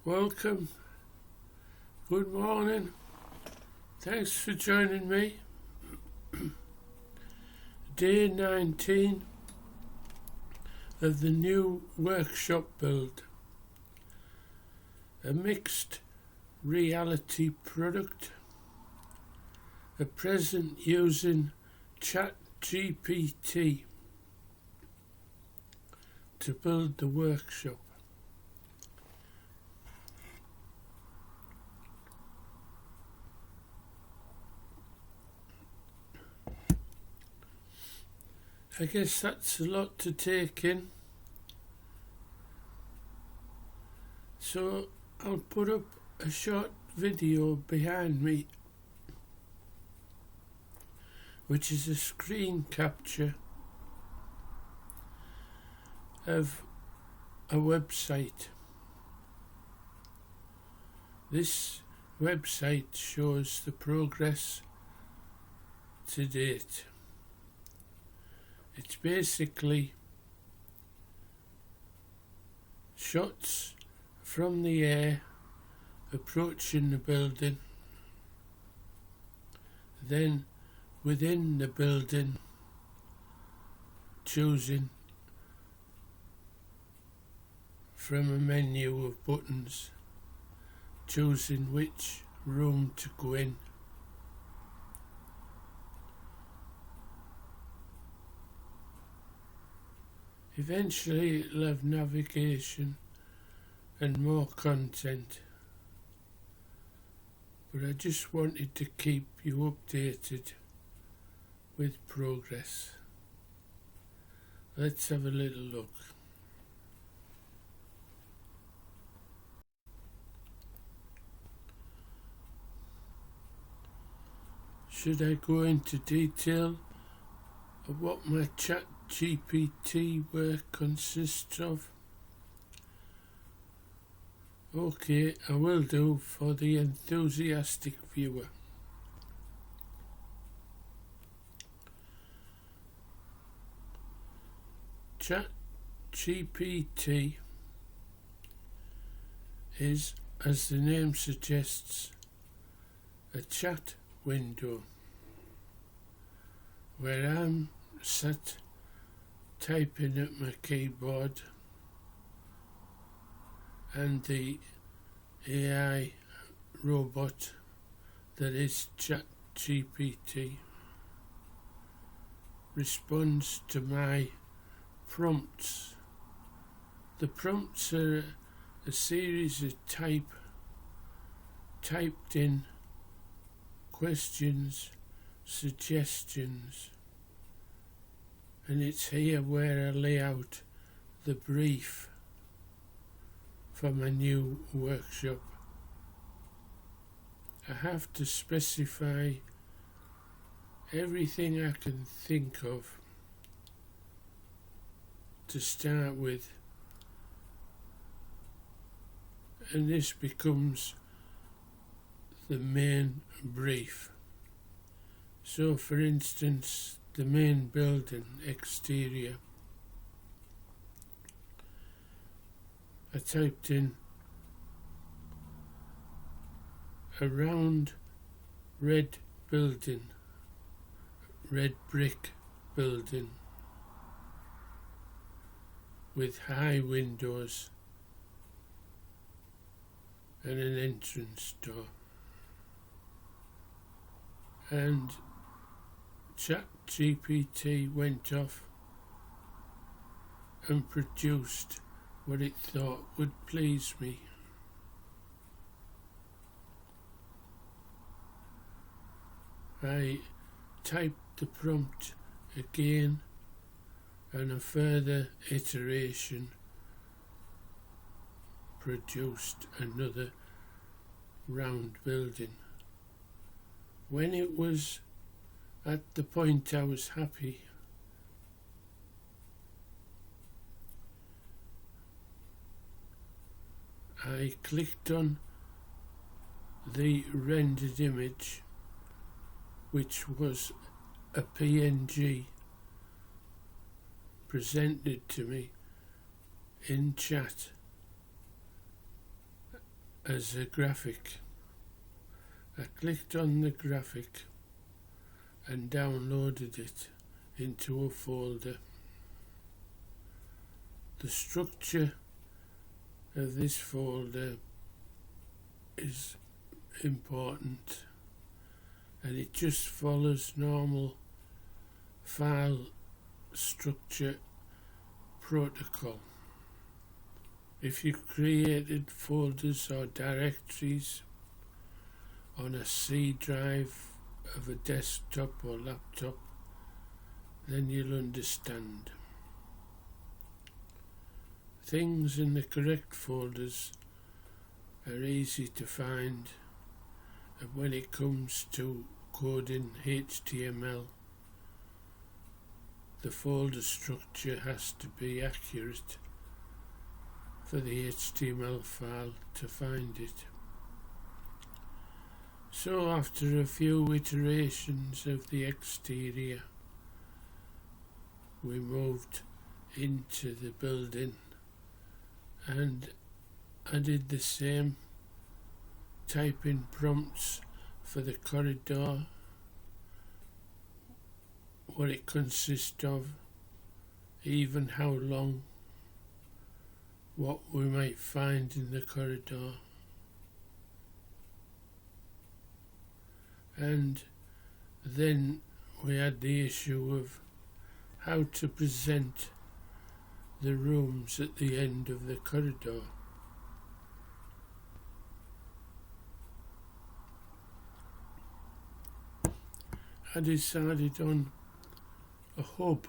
Welcome. Good morning. Thanks for joining me. Day 19 of the new workshop build. A mixed reality product. A present using chatGPT to build the workshop. I guess that's a lot to take in. So I'll put up a short video behind me, which is a screen capture of a website. This website shows the progress to date. It's basically shots from the air approaching the building, then within the building choosing from a menu of buttons, choosing which room to go in. Eventually it'll have navigation and more content, but I just wanted to keep you updated with progress. Let's have a little look. Should I go into detail of what my ChatGPT work consists of? Okay, I will do for the enthusiastic viewer. ChatGPT is, as the name suggests, a chat window where I'm sat typing at my keyboard and the AI robot that is ChatGPT responds to my prompts. The prompts are a series of typed in questions, suggestions, and it's here where I lay out the brief for my new workshop. I have to specify everything I can think of to start with, and this becomes the main brief. So for instance, the main building exterior, I typed in a round red building, red brick building with high windows and an entrance door. And ChatGPT went off and produced what it thought would please me. I typed the prompt again, and a further iteration produced another round building. When it was at the point I was happy, I clicked on the rendered image, which was a PNG presented to me in chat, as a graphic. I clicked on the graphic and downloaded it into a folder. The structure of this folder is important, and it just follows normal file structure protocol. If you created folders or directories on a C drive of a desktop or laptop, then you'll understand. Things in the correct folders are easy to find, and when it comes to coding HTML, the folder structure has to be accurate for the HTML file to find it. So after a few iterations of the exterior, we moved into the building, and I did the same, typing prompts for the corridor, what it consists of, even how long, what we might find in the corridor. And then we had the issue of how to present the rooms at the end of the corridor. I decided on a hub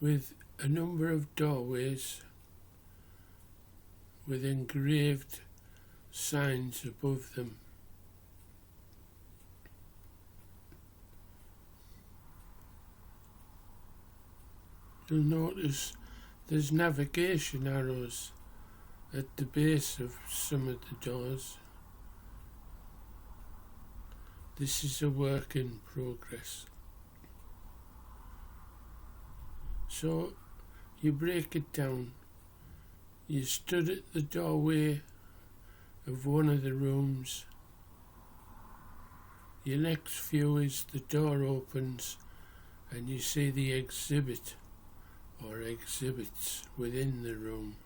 with a number of doorways with engraved signs above them. You'll notice there's navigation arrows at the base of some of the doors. This is a work in progress. So you break it down. You stood at the doorway of one of the rooms. Your next view is the door opens and you see the exhibit or exhibits within the room.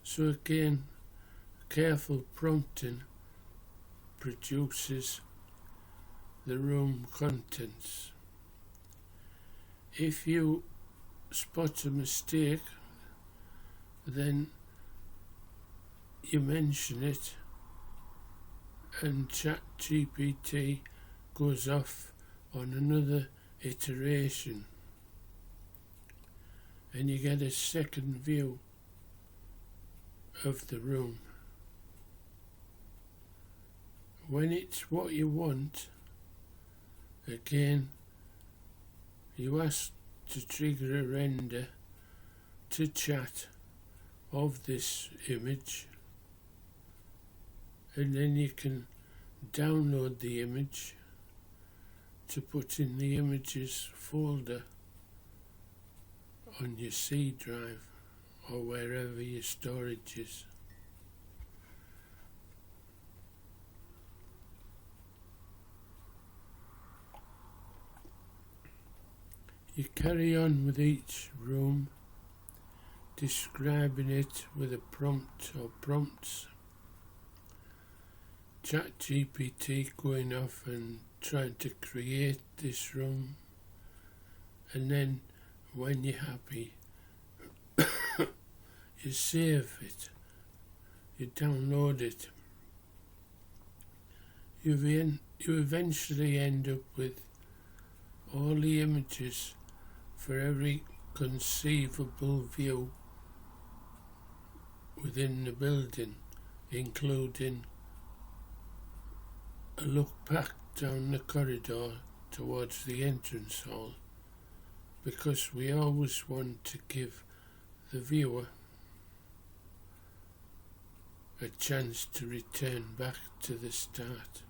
So again, careful prompting produces the room contents. If you spot a mistake, then you mention it and ChatGPT goes off on another iteration and you get a second view of the room. When it's what you want, again, you ask to trigger a render to chat of this image, and then you can download the image to put in the images folder on your C drive or wherever your storage is. You carry on with each room, describing it with a prompt or prompts. ChatGPT going off and trying to create this room, and then when you're happy, you save it, you download it. You eventually end up with all the images for every conceivable view within the building, including a look back down the corridor towards the entrance hall, because we always want to give the viewer a chance to return back to the start.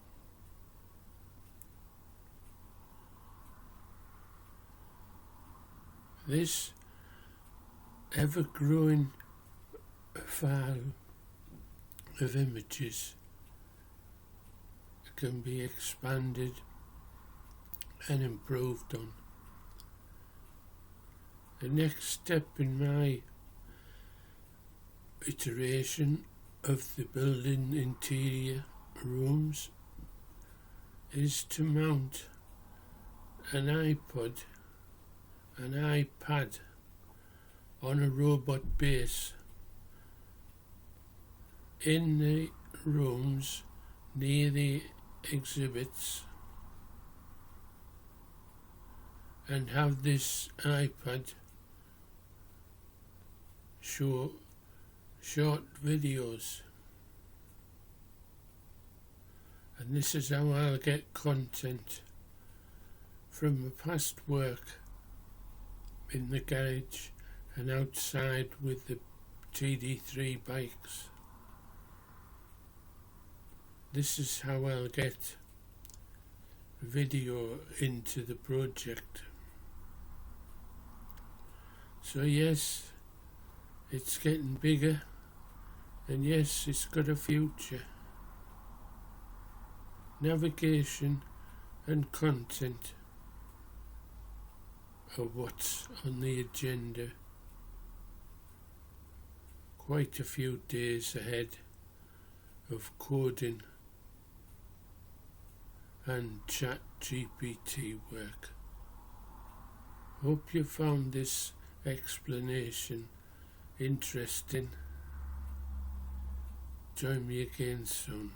This ever-growing file of images can be expanded and improved on. The next step in my iteration of the building interior rooms is to mount an iPad on a robot base in the rooms near the exhibits, and have this iPad show short videos. And this is how I'll get content from my past work in the garage and outside with the TD3 bikes. This is how I'll get video into the project. So yes, it's getting bigger, and yes, it's got a future. Navigation and content are what's on the agenda. Quite a few days ahead of coding and ChatGPT work. Hope you found this explanation interesting. Join me again soon.